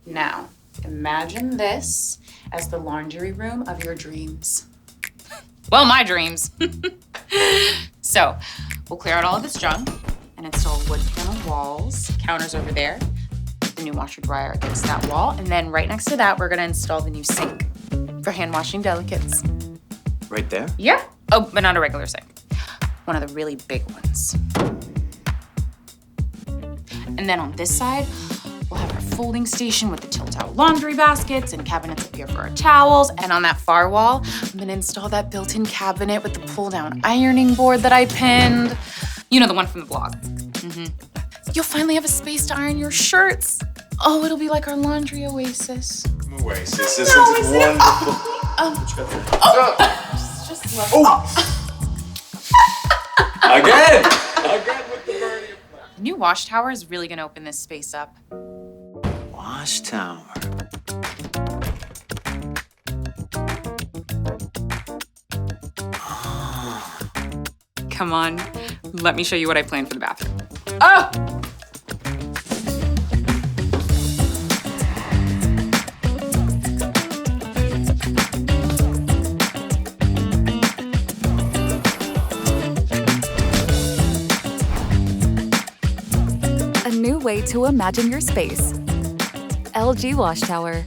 Now, imagine this as the laundry room of your dreams. Well, my dreams. So, we'll clear out all of this junk and install wood panel walls, counters over there, the new washer dryer against that wall, and then right next to that, we're gonna install the new sink for hand washing delicates. Right there? Yeah. Oh, but not a regular sink. One of the really big ones. And then on this side, we'll have our folding station with the tilt-out laundry baskets and cabinets up here for our towels. And on that far wall, I'm gonna install that built-in cabinet with the pull-down ironing board that I pinned. You know, the one from the blog. You'll finally have a space to iron your shirts. Oh, it'll be like our laundry oasis. Oasis, isn't it wonderful? Just love Again with the birdie. The new WashTower is really gonna open this space up. WashTower. Come on, let me show you what I planned for the bathroom. Oh! A new way to imagine your space. LG WashTower.